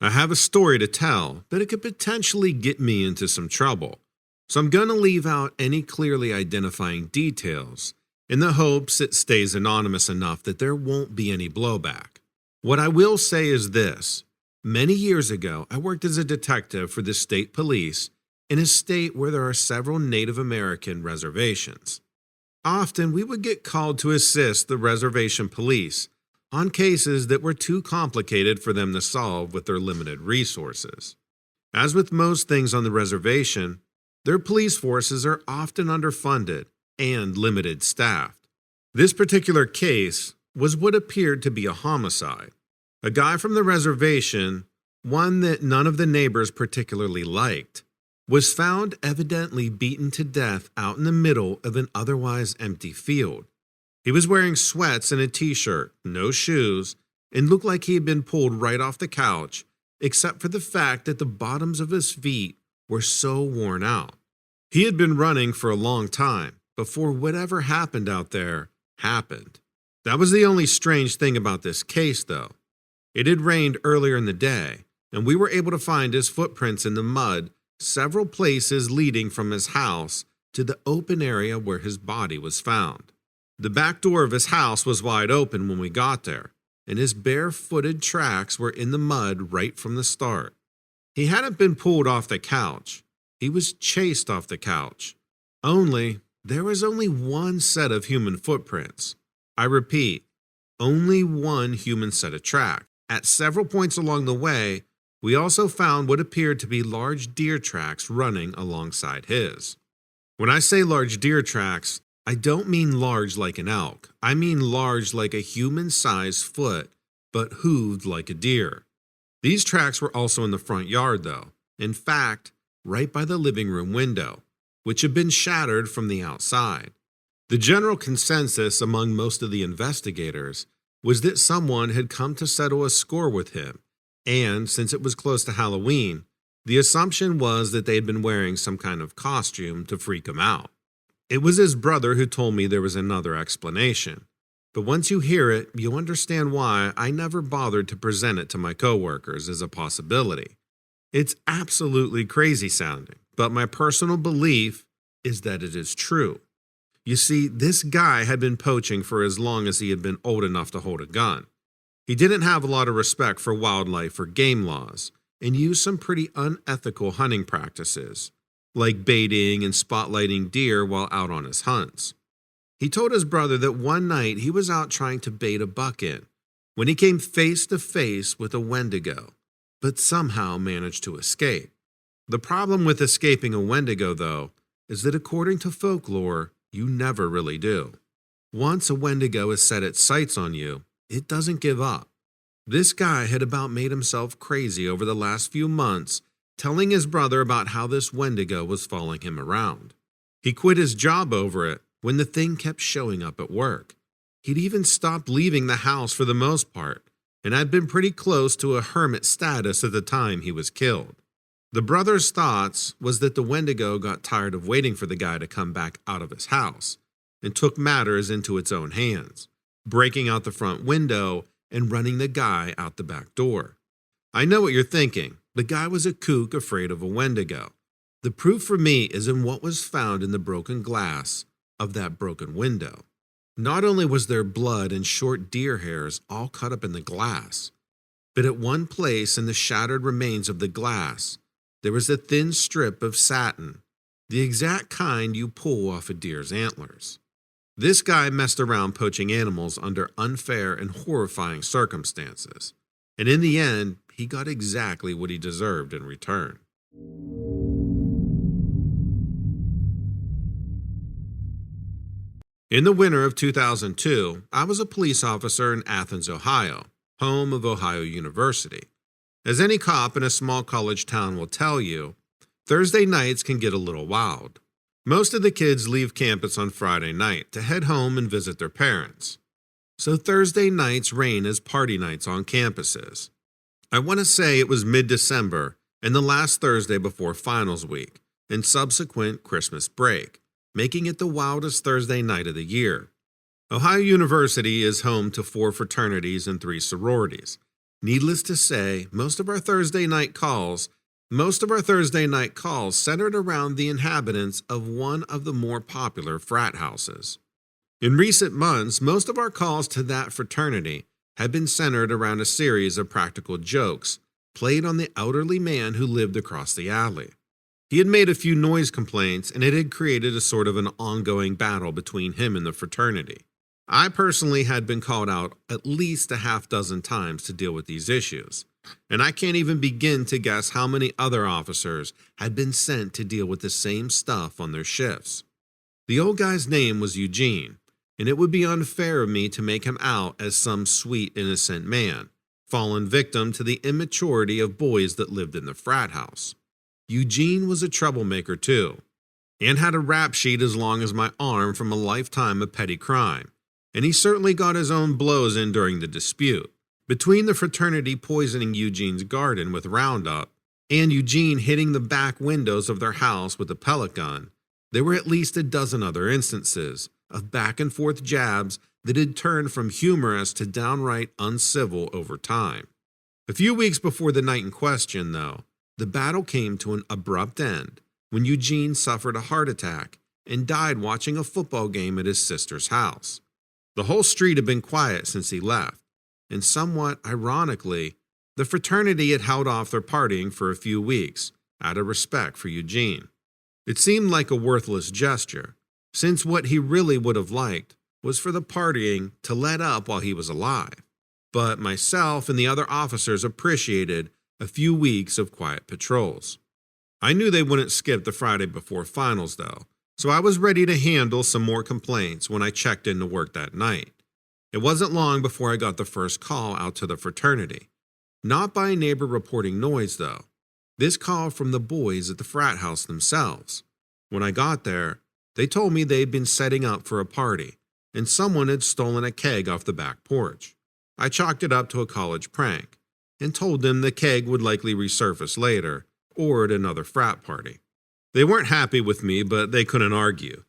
I have a story to tell, but it could potentially get me into some trouble, so I'm going to leave out any clearly identifying details in the hopes it stays anonymous enough that there won't be any blowback. What I will say is this. Many years ago, I worked as a detective for the state police in a state where there are several Native American reservations. Often, we would get called to assist the reservation police on cases that were too complicated for them to solve with their limited resources. As with most things on the reservation, their police forces are often underfunded and limited staffed. This particular case was what appeared to be a homicide. A guy from the reservation, one that none of the neighbors particularly liked, was found evidently beaten to death out in the middle of an otherwise empty field. He was wearing sweats and a t-shirt, no shoes, and looked like he had been pulled right off the couch, except for the fact that the bottoms of his feet were so worn out. He had been running for a long time before whatever happened out there happened. That was the only strange thing about this case, though. It had rained earlier in the day, and we were able to find his footprints in the mud several places leading from his house to the open area where his body was found. The back door of his house was wide open when we got there, and his bare-footed tracks were in the mud right from the start. He hadn't been pulled off the couch. He was chased off the couch. Only, there was only one set of human footprints. I repeat, only one human set of tracks. At several points along the way, we also found what appeared to be large deer tracks running alongside his. When I say large deer tracks, I don't mean large like an elk. I mean large like a human-sized foot, but hooved like a deer. These tracks were also in the front yard, though. In fact, right by the living room window, which had been shattered from the outside. The general consensus among most of the investigators was that someone had come to settle a score with him, and since it was close to Halloween, the assumption was that they had been wearing some kind of costume to freak him out. It was his brother who told me there was another explanation, but once you hear it, you'll understand why I never bothered to present it to my coworkers as a possibility. It's absolutely crazy sounding, but my personal belief is that it is true. You see, this guy had been poaching for as long as he had been old enough to hold a gun. He didn't have a lot of respect for wildlife or game laws, and used some pretty unethical hunting practices, like baiting and spotlighting deer while out on his hunts. He told his brother that one night he was out trying to bait a buck in, when he came face to face with a wendigo, but somehow managed to escape. The problem with escaping a wendigo, though, is that according to folklore, you never really do. Once a wendigo has set its sights on you, it doesn't give up. This guy had about made himself crazy over the last few months, telling his brother about how this wendigo was following him around. He quit his job over it when the thing kept showing up at work. He'd even stopped leaving the house for the most part, and had been pretty close to a hermit status at the time he was killed. The brother's thoughts was that the wendigo got tired of waiting for the guy to come back out of his house, and took matters into its own hands, breaking out the front window and running the guy out the back door. I know what you're thinking. The guy was a kook afraid of a wendigo. The proof for me is in what was found in the broken glass of that broken window. Not only was there blood and short deer hairs all cut up in the glass, but at one place in the shattered remains of the glass, there was a thin strip of satin, the exact kind you pull off a deer's antlers. This guy messed around poaching animals under unfair and horrifying circumstances, and in the end, he got exactly what he deserved in return. In the winter of 2002, I was a police officer in Athens, Ohio, home of Ohio University. As any cop in a small college town will tell you, Thursday nights can get a little wild. Most of the kids leave campus on Friday night to head home and visit their parents. So Thursday nights reign as party nights on campuses. I want to say it was mid-December and the last Thursday before finals week and subsequent Christmas break, making it the wildest Thursday night of the year. Ohio University is home to 4 fraternities and 3 sororities, Needless to say, most of our Thursday night calls centered around the inhabitants of one of the more popular frat houses. In recent months, most of our calls to that fraternity had been centered around a series of practical jokes played on the elderly man who lived across the alley. He had made a few noise complaints, and it had created a sort of an ongoing battle between him and the fraternity. I personally had been called out at least a half dozen times to deal with these issues, and I can't even begin to guess how many other officers had been sent to deal with the same stuff on their shifts. The old guy's name was Eugene, and it would be unfair of me to make him out as some sweet, innocent man, fallen victim to the immaturity of boys that lived in the frat house. Eugene was a troublemaker too, and had a rap sheet as long as my arm from a lifetime of petty crime, and he certainly got his own blows in during the dispute. Between the fraternity poisoning Eugene's garden with Roundup and Eugene hitting the back windows of their house with a pellet gun, there were at least a dozen other instances of back-and-forth jabs that had turned from humorous to downright uncivil over time. A few weeks before the night in question, though, the battle came to an abrupt end when Eugene suffered a heart attack and died watching a football game at his sister's house. The whole street had been quiet since he left, and somewhat ironically, the fraternity had held off their partying for a few weeks out of respect for Eugene. It seemed like a worthless gesture, since what he really would have liked was for the partying to let up while he was alive. But myself and the other officers appreciated a few weeks of quiet patrols. I knew they wouldn't skip the Friday before finals, though, so I was ready to handle some more complaints when I checked into work that night. It wasn't long before I got the first call out to the fraternity. Not by a neighbor reporting noise, though. This call from the boys at the frat house themselves. When I got there, they told me they'd been setting up for a party, and someone had stolen a keg off the back porch. I chalked it up to a college prank, and told them the keg would likely resurface later, or at another frat party. They weren't happy with me, but they couldn't argue.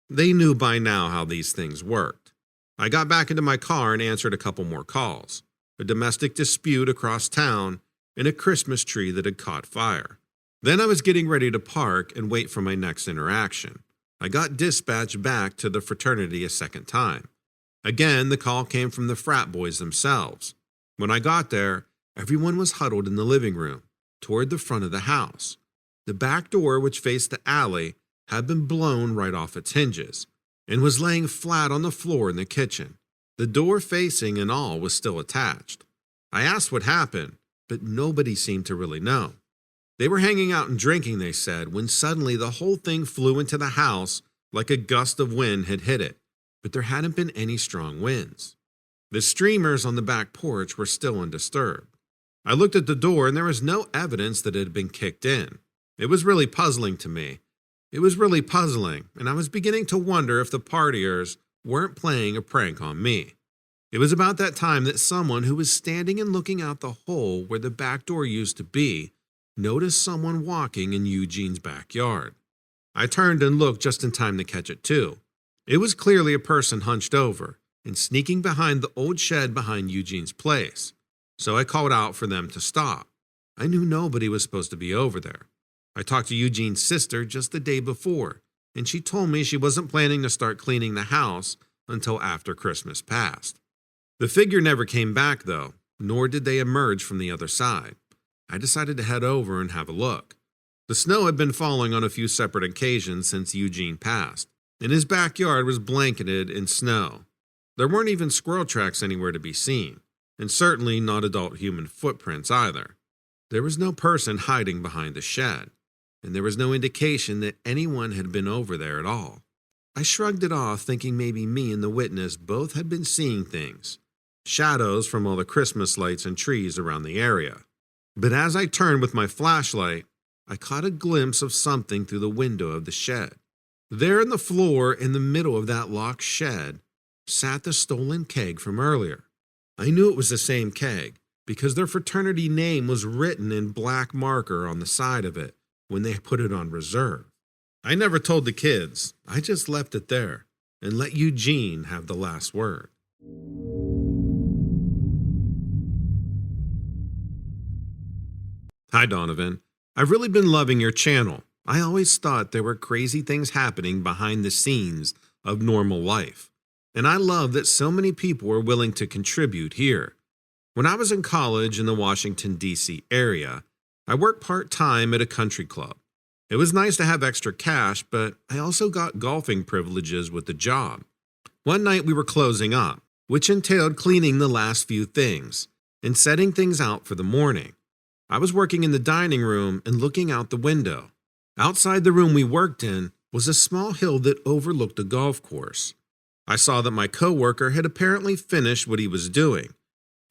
They knew by now how these things worked. I got back into my car and answered a couple more calls. A domestic dispute across town, and a Christmas tree that had caught fire. Then I was getting ready to park and wait for my next interaction. I got dispatched back to the fraternity a second time. Again, the call came from the frat boys themselves. When I got there, everyone was huddled in the living room, toward the front of the house. The back door, which faced the alley, had been blown right off its hinges, and was laying flat on the floor in the kitchen. The door facing and all was still attached. I asked what happened, but nobody seemed to really know. They were hanging out and drinking, they said, when suddenly the whole thing flew into the house like a gust of wind had hit it, but there hadn't been any strong winds. The streamers on the back porch were still undisturbed. I looked at the door and there was no evidence that it had been kicked in. It was really puzzling to me. And I was beginning to wonder if the partiers weren't playing a prank on me. It was about that time that someone who was standing and looking out the hole where the back door used to be noticed someone walking in Eugene's backyard. I turned and looked just in time to catch it too. It was clearly a person hunched over and sneaking behind the old shed behind Eugene's place. So I called out for them to stop. I knew nobody was supposed to be over there. I talked to Eugene's sister just the day before, and she told me she wasn't planning to start cleaning the house until after Christmas passed. The figure never came back, though, nor did they emerge from the other side. I decided to head over and have a look. The snow had been falling on a few separate occasions since Eugene passed, and his backyard was blanketed in snow. There weren't even squirrel tracks anywhere to be seen, and certainly not adult human footprints either. There was no person hiding behind the shed, and there was no indication that anyone had been over there at all. I shrugged it off, thinking maybe me and the witness both had been seeing things, shadows from all the Christmas lights and trees around the area. But as I turned with my flashlight, I caught a glimpse of something through the window of the shed. There on the floor in the middle of that locked shed sat the stolen keg from earlier. I knew it was the same keg because their fraternity name was written in black marker on the side of it when they put it on reserve. I never told the kids. I just left it there and let Eugene have the last word. Hi, Donovan. I've really been loving your channel. I always thought there were crazy things happening behind the scenes of normal life. And I love that so many people are willing to contribute here. When I was in college in the Washington, D.C. area, I worked part-time at a country club. It was nice to have extra cash, but I also got golfing privileges with the job. One night we were closing up, which entailed cleaning the last few things and setting things out for the morning. I was working in the dining room and looking out the window. Outside the room we worked in was a small hill that overlooked a golf course. I saw that my coworker had apparently finished what he was doing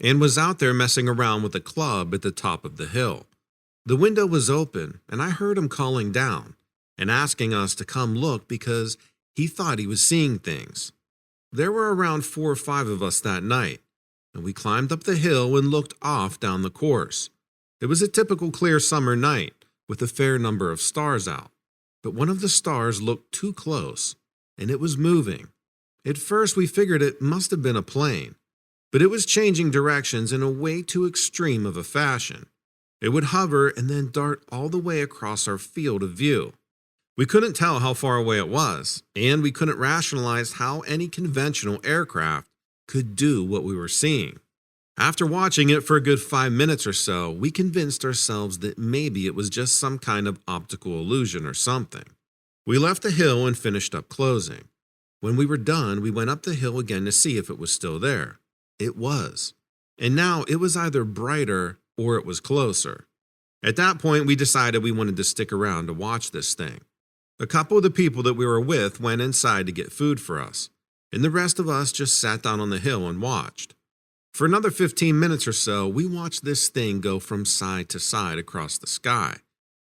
and was out there messing around with a club at the top of the hill. The window was open, and I heard him calling down and asking us to come look because he thought he was seeing things. There were around 4 or 5 of us that night, and we climbed up the hill and looked off down the course. It was a typical clear summer night with a fair number of stars out, but one of the stars looked too close, and it was moving. At first we figured it must have been a plane, but it was changing directions in a way too extreme of a fashion. It would hover and then dart all the way across our field of view. We couldn't tell how far away it was, and we couldn't rationalize how any conventional aircraft could do what we were seeing. After watching it for a good 5 minutes or so, we convinced ourselves that maybe it was just some kind of optical illusion or something. We left the hill and finished up closing. When we were done, we went up the hill again to see if it was still there. It was. And now it was either brighter or it was closer. At that point, we decided we wanted to stick around to watch this thing. A couple of the people that we were with went inside to get food for us, and the rest of us just sat down on the hill and watched. For another 15 minutes or so, we watched this thing go from side to side across the sky,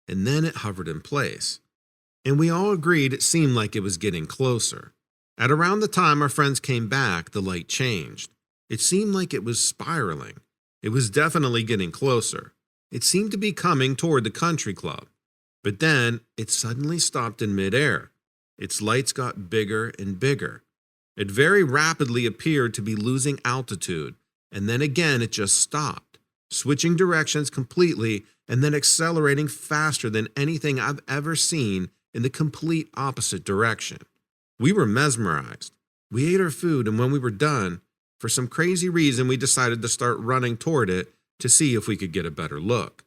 and then it hovered in place. And we all agreed it seemed like it was getting closer. At around the time our friends came back, the light changed. It seemed like it was spiraling. It was definitely getting closer. It seemed to be coming toward the country club. But then it suddenly stopped in midair. Its lights got bigger and bigger. It very rapidly appeared to be losing altitude, and then again it just stopped, switching directions completely and then accelerating faster than anything I've ever seen in the complete opposite direction. We were mesmerized. We ate our food, and when we were done, for some crazy reason, we decided to start running toward it to see if we could get a better look.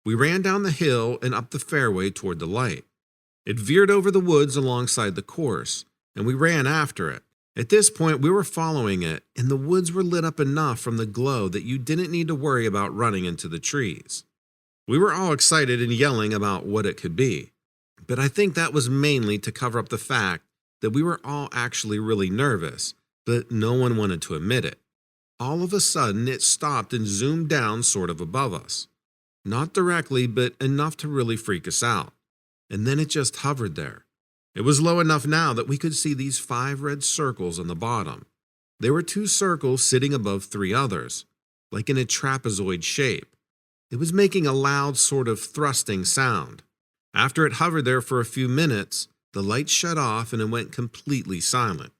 We ran down the hill and up the fairway toward the light. It veered over the woods alongside the course, and we ran after it. At this point, we were following it, and the woods were lit up enough from the glow that you didn't need to worry about running into the trees. We were all excited and yelling about what it could be, but I think that was mainly to cover up the fact that we were all actually really nervous, but no one wanted to admit it. All of a sudden, it stopped and zoomed down sort of above us. Not directly, but enough to really freak us out. And then it just hovered there. It was low enough now that we could see these 5 red circles on the bottom. There were 2 circles sitting above 3 others, like in a trapezoid shape. It was making a loud sort of thrusting sound. After it hovered there for a few minutes, the light shut off and it went completely silent.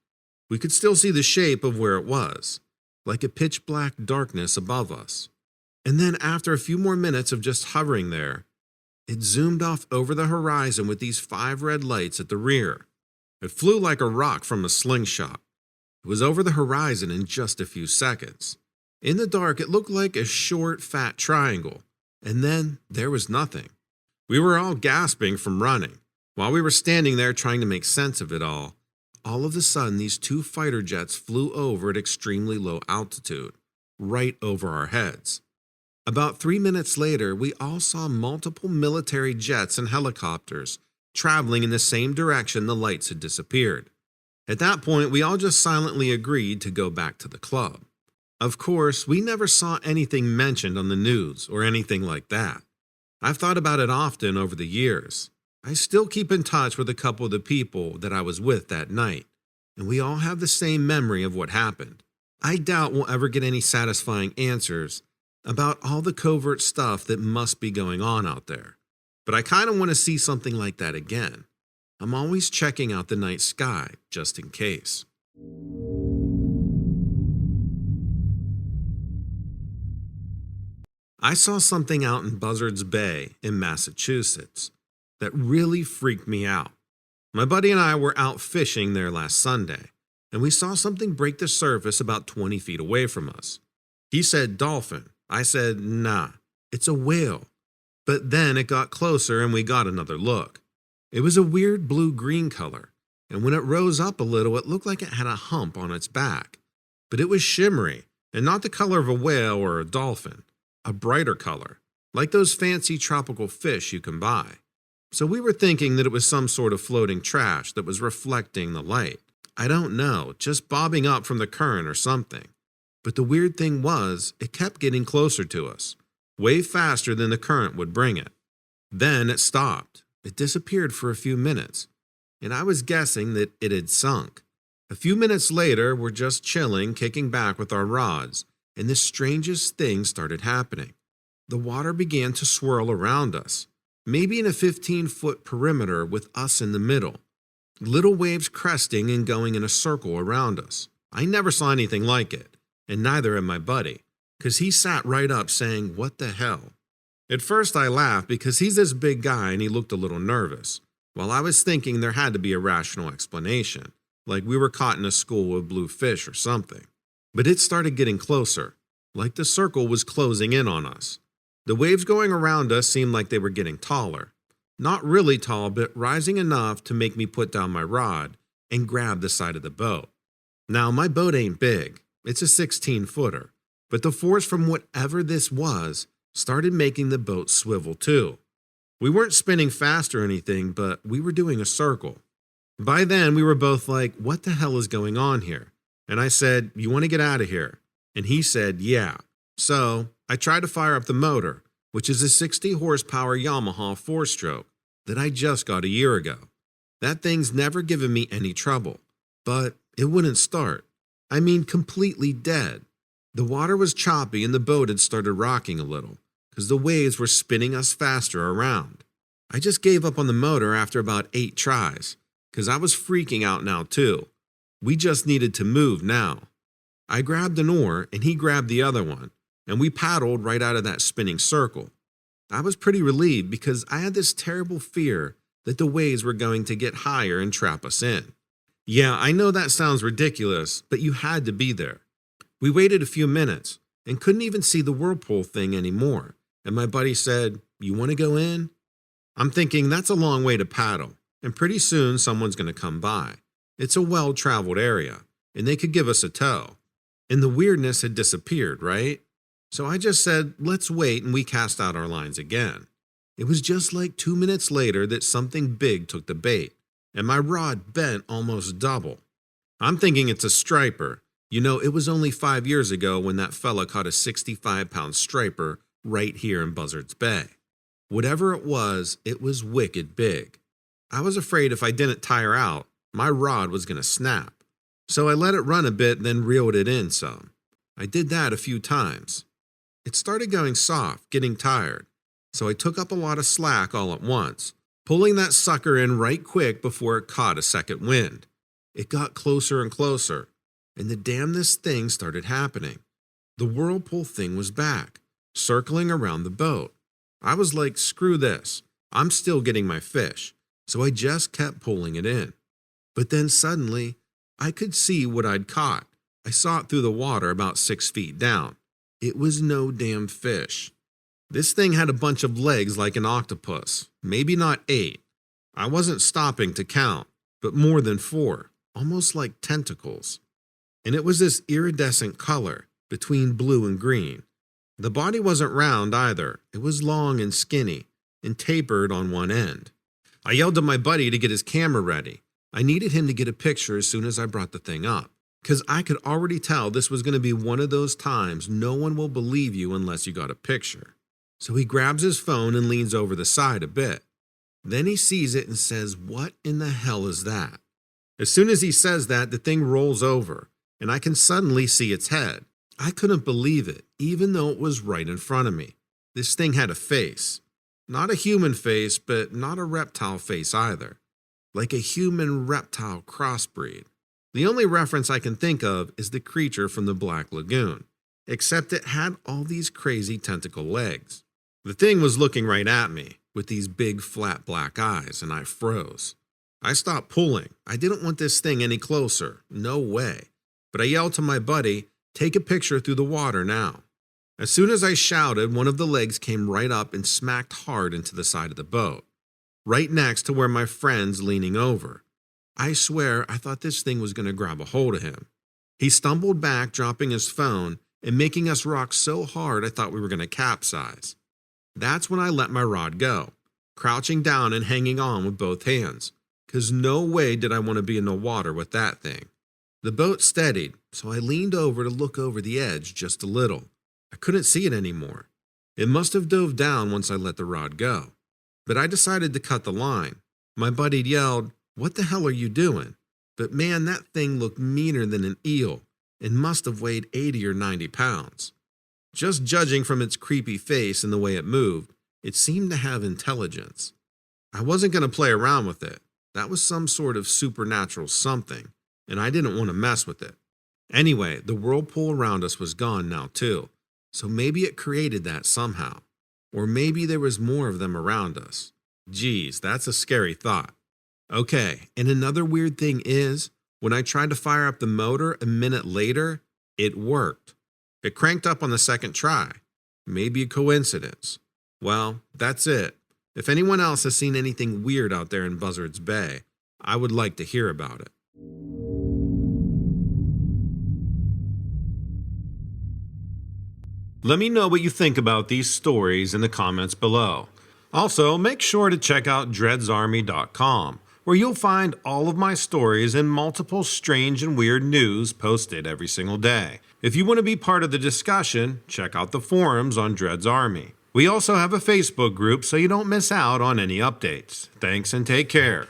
We could still see the shape of where it was, like a pitch-black darkness above us. And then after a few more minutes of just hovering there, it zoomed off over the horizon with these 5 red lights at the rear. It flew like a rock from a slingshot. It was over the horizon in just a few seconds. In the dark, it looked like a short, fat triangle, and then there was nothing. We were all gasping from running. While we were standing there trying to make sense of it all of a sudden these 2 fighter jets flew over at extremely low altitude, right over our heads. About 3 minutes later, we all saw multiple military jets and helicopters traveling in the same direction the lights had disappeared. At that point, we all just silently agreed to go back to the club. Of course, we never saw anything mentioned on the news or anything like that. I've thought about it often over the years. I still keep in touch with a couple of the people that I was with that night, and we all have the same memory of what happened. I doubt we'll ever get any satisfying answers about all the covert stuff that must be going on out there, but I kind of want to see something like that again. I'm always checking out the night sky just in case. I saw something out in Buzzard's Bay in Massachusetts that really freaked me out. My buddy and I were out fishing there last Sunday, and we saw something break the surface about 20 feet away from us. He said dolphin. I said, nah, it's a whale. But then it got closer and we got another look. It was a weird blue-green color, and when it rose up a little, it looked like it had a hump on its back. But it was shimmery, and not the color of a whale or a dolphin, a brighter color, like those fancy tropical fish you can buy. So we were thinking that it was some sort of floating trash that was reflecting the light. I don't know, just bobbing up from the current or something. But the weird thing was, it kept getting closer to us, way faster than the current would bring it. Then it stopped. It disappeared for a few minutes, and I was guessing that it had sunk. A few minutes later, we're just chilling, kicking back with our rods, and the strangest thing started happening. The water began to swirl around us, maybe in a 15-foot perimeter with us in the middle. Little waves cresting and going in a circle around us. I never saw anything like it, and neither had my buddy, because he sat right up saying, "What the hell?" At first I laughed because he's this big guy and he looked a little nervous, while I was thinking there had to be a rational explanation, like we were caught in a school of blue fish or something. But it started getting closer, like the circle was closing in on us. The waves going around us seemed like they were getting taller. Not really tall, but rising enough to make me put down my rod and grab the side of the boat. Now, my boat ain't big. It's a 16-footer, but the force from whatever this was started making the boat swivel too. We weren't spinning fast or anything, but we were doing a circle. By then, we were both like, what the hell is going on here? And I said, you want to get out of here? And he said, yeah. So I tried to fire up the motor, which is a 60-horsepower Yamaha 4-stroke that I just got a year ago. That thing's never given me any trouble, but it wouldn't start. I mean, completely dead. The water was choppy and the boat had started rocking a little because the waves were spinning us faster around. I just gave up on the motor after about 8 tries because I was freaking out now too. We just needed to move now. I grabbed an oar and he grabbed the other one, and we paddled right out of that spinning circle. I was pretty relieved because I had this terrible fear that the waves were going to get higher and trap us in. Yeah, I know that sounds ridiculous, but you had to be there. We waited a few minutes and couldn't even see the whirlpool thing anymore, and my buddy said, "You want to go in?" I'm thinking that's a long way to paddle, and pretty soon someone's going to come by. It's a well-traveled area, and they could give us a tow. And the weirdness had disappeared, right? So I just said, let's wait, and we cast out our lines again. It was just like 2 minutes later that something big took the bait, and my rod bent almost double. I'm thinking it's a striper. You know, it was only 5 years ago when that fella caught a 65-pound striper right here in Buzzard's Bay. Whatever it was wicked big. I was afraid if I didn't tire out, my rod was going to snap. So I let it run a bit, then reeled it in some. I did that a few times. It started going soft, getting tired, so I took up a lot of slack all at once, pulling that sucker in right quick before it caught a second wind. It got closer and closer, and the damnedest thing started happening. The whirlpool thing was back, circling around the boat. I was like, screw this, I'm still getting my fish, so I just kept pulling it in. But then suddenly, I could see what I'd caught. I saw it through the water about 6 feet down. It was no damn fish. This thing had a bunch of legs like an octopus, maybe not 8. I wasn't stopping to count, but more than 4, almost like tentacles. And it was this iridescent color, between blue and green. The body wasn't round either. It was long and skinny, and tapered on one end. I yelled to my buddy to get his camera ready. I needed him to get a picture as soon as I brought the thing up, because I could already tell this was going to be one of those times no one will believe you unless you got a picture. So he grabs his phone and leans over the side a bit. Then he sees it and says, "What in the hell is that?" As soon as he says that, the thing rolls over, and I can suddenly see its head. I couldn't believe it, even though it was right in front of me. This thing had a face. Not a human face, but not a reptile face either. Like a human-reptile crossbreed. The only reference I can think of is the creature from the Black Lagoon. except it had all these crazy tentacle legs. The thing was looking right at me with these big flat black eyes, and I froze. I stopped pulling. I didn't want this thing any closer. No way. But I yelled to my buddy, "Take a picture through the water now." As soon as I shouted, one of the legs came right up and smacked hard into the side of the boat, right next to where my friend's leaning over. I swear I thought this thing was going to grab a hold of him. He stumbled back, dropping his phone and making us rock so hard I thought we were going to capsize. That's when I let my rod go, crouching down and hanging on with both hands, because no way did I want to be in the water with that thing. The boat steadied, so I leaned over to look over the edge just a little. I couldn't see it anymore. It must have dove down once I let the rod go. But I decided to cut the line. My buddy yelled, "What the hell are you doing?" But man, that thing looked meaner than an eel and must have weighed 80 or 90 pounds. Just judging from its creepy face and the way it moved, it seemed to have intelligence. I wasn't going to play around with it. That was some sort of supernatural something, and I didn't want to mess with it. Anyway, the whirlpool around us was gone now too, so maybe it created that somehow. Or maybe there was more of them around us. Geez, that's a scary thought. Okay, and another weird thing is, when I tried to fire up the motor a minute later, it worked. It cranked up on the second try. Maybe a coincidence. Well, that's it. If anyone else has seen anything weird out there in Buzzard's Bay, I would like to hear about it. Let me know what you think about these stories in the comments below. Also, make sure to check out dreadsarmy.com, where you'll find all of my stories and multiple strange and weird news posted every single day. If you want to be part of the discussion, check out the forums on Dread's Army. We also have a Facebook group so you don't miss out on any updates. Thanks and take care.